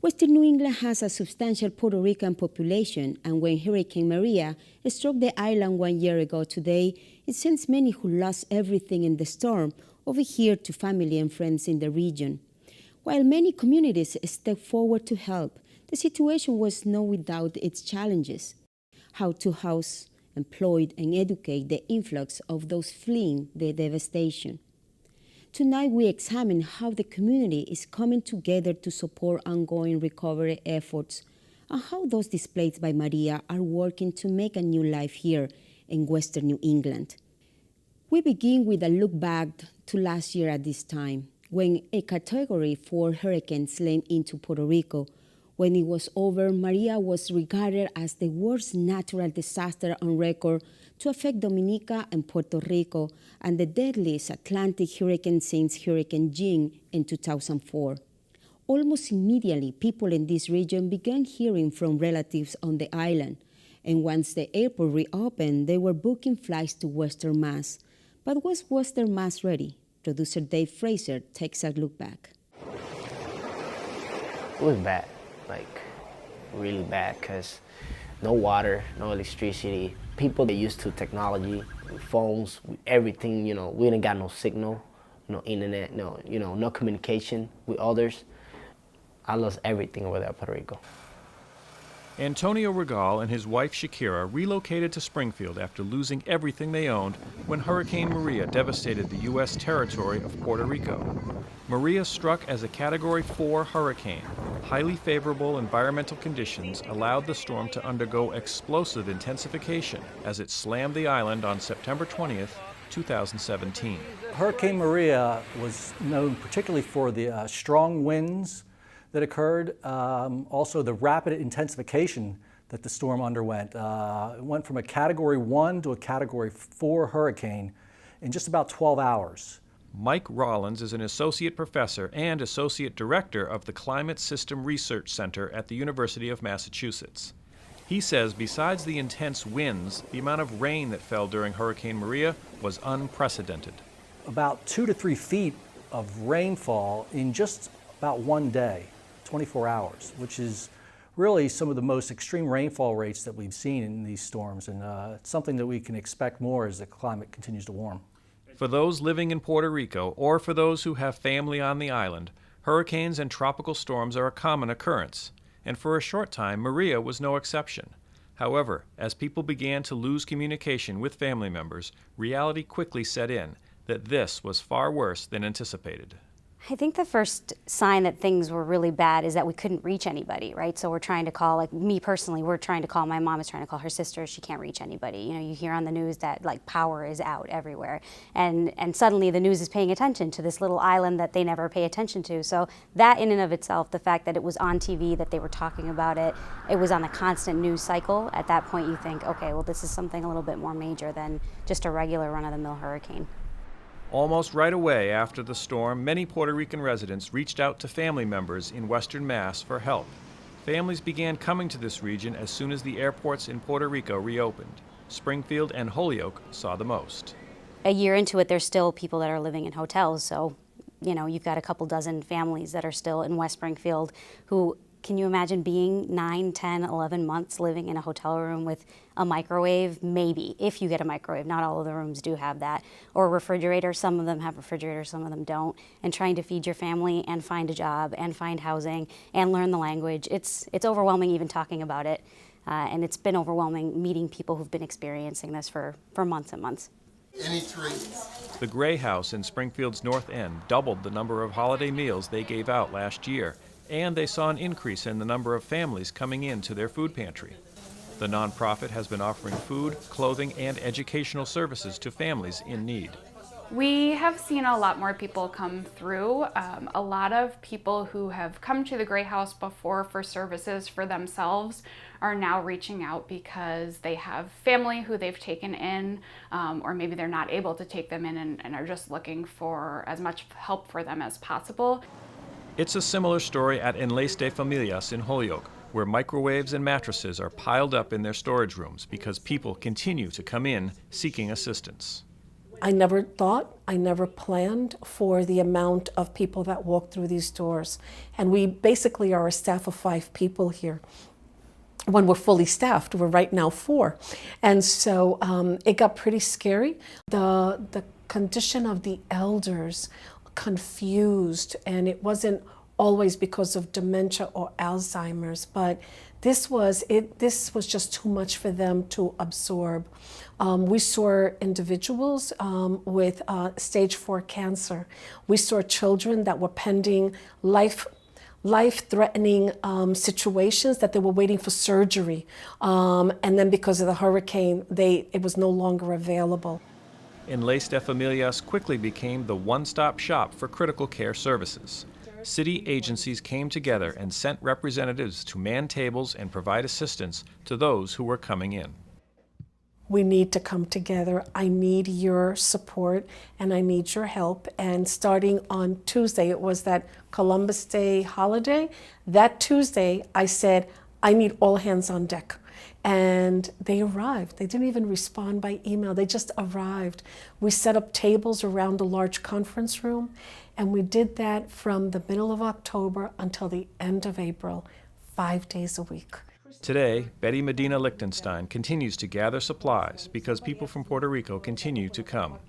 Western New England has a substantial Puerto Rican population, and when Hurricane Maria struck the island 1 year ago today, it sends many who lost everything in the storm over here to family and friends in the region. While many communities stepped forward to help, the situation was not without its challenges. How to house, employ, and educate the influx of those fleeing the devastation. Tonight we examine how the community is coming together to support ongoing recovery efforts and how those displaced by Maria are working to make a new life here in Western New England. We begin with a look back to last year at this time, when a Category 4 hurricane slammed into Puerto Rico. When it was over, Maria was regarded as the worst natural disaster on record to affect Dominica and Puerto Rico, and the deadliest Atlantic hurricane since Hurricane Jeanne in 2004. Almost immediately, people in this region began hearing from relatives on the island, and once the airport reopened, they were booking flights to Western Mass. But was Western Mass ready? Producer Dave Fraser takes a look back. It was bad, like really bad, because no water, no electricity. People get used to technology, phones, everything, we didn't got no signal, no internet, no communication with others. I lost everything over there in Puerto Rico. Antonio Regal and his wife Shakira relocated to Springfield after losing everything they owned when Hurricane Maria devastated the U.S. territory of Puerto Rico. Maria struck as a Category 4 hurricane. Highly favorable environmental conditions allowed the storm to undergo explosive intensification as it slammed the island on September 20th, 2017. Hurricane Maria was known particularly for the strong winds that occurred, also the rapid intensification that the storm underwent. It went from a Category 1 to a Category 4 hurricane in just about 12 hours. Mike Rollins is an associate professor and associate director of the Climate System Research Center at the University of Massachusetts. He says besides the intense winds, the amount of rain that fell during Hurricane Maria was unprecedented. About 2 to 3 feet of rainfall in just about one day, 24 hours, which is really some of the most extreme rainfall rates that we've seen in these storms, and it's something that we can expect more as the climate continues to warm. For those living in Puerto Rico, or for those who have family on the island, hurricanes and tropical storms are a common occurrence, and for a short time, Maria was no exception. However, as people began to lose communication with family members, reality quickly set in that this was far worse than anticipated. I think the first sign that things were really bad is that we couldn't reach anybody, right? So we're trying to call, like me personally, we're trying to call, my mom is trying to call her sister, she can't reach anybody. You hear on the news that like power is out everywhere. And suddenly the news is paying attention to this little island that they never pay attention to. So that in and of itself, the fact that it was on TV, that they were talking about it, it was on a constant news cycle, at that point you think, okay, well this is something a little bit more major than just a regular run-of-the-mill hurricane. Almost right away after the storm, many Puerto Rican residents reached out to family members in Western Mass for help. Families began coming to this region as soon as the airports in Puerto Rico reopened. Springfield and Holyoke saw the most. A year into it, there's still people that are living in hotels, so you've got a couple dozen families that are still in West Springfield who, can you imagine being 9, 10, 11 months living in a hotel room with a microwave? Maybe, if you get a microwave. Not all of the rooms do have that. Or a refrigerator. Some of them have refrigerators, some of them don't. And trying to feed your family and find a job and find housing and learn the language. It's overwhelming even talking about it. And it's been overwhelming meeting people who've been experiencing this for months and months. The Gray House in Springfield's North End doubled the number of holiday meals they gave out last year, and they saw an increase in the number of families coming into their food pantry. The nonprofit has been offering food, clothing, and educational services to families in need. We have seen a lot more people come through. A lot of people who have come to the Gray House before for services for themselves are now reaching out because they have family who they've taken in, or maybe they're not able to take them in and are just looking for as much help for them as possible. It's a similar story at Enlace de Familias in Holyoke, where microwaves and mattresses are piled up in their storage rooms because people continue to come in seeking assistance. I never thought, I never planned for the amount of people that walk through these doors. And we basically are a staff of 5 people here. When we're fully staffed, we're right now 4. And so it got pretty scary. The condition of the elders confused, and it wasn't always because of dementia or Alzheimer's, but this was just too much for them to absorb. We saw individuals with stage 4 cancer. We saw children that were pending life-threatening situations, that they were waiting for surgery. And then because of the hurricane, it was no longer available. Enlace de Familias quickly became the one-stop shop for critical care services. City agencies came together and sent representatives to man tables and provide assistance to those who were coming in. We need to come together. I need your support and I need your help. And starting on Tuesday, it was that Columbus Day holiday. That Tuesday, I said, I need all hands on deck. And they arrived. They didn't even respond by email. They just arrived. We set up tables around a large conference room, and we did that from the middle of October until the end of April, 5 days a week. Today, Betty Medina Lichtenstein continues to gather supplies because people from Puerto Rico continue to come.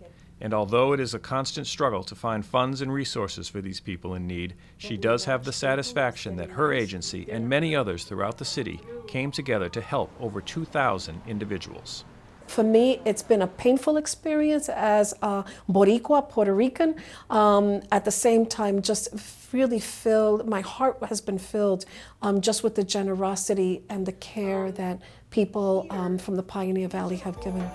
And although it is a constant struggle to find funds and resources for these people in need, she does have the satisfaction that her agency and many others throughout the city came together to help over 2,000 individuals. For me, it's been a painful experience as a Boricua, Puerto Rican. At the same time, just really filled, my heart has been filled just with the generosity and the care that people from the Pioneer Valley have given.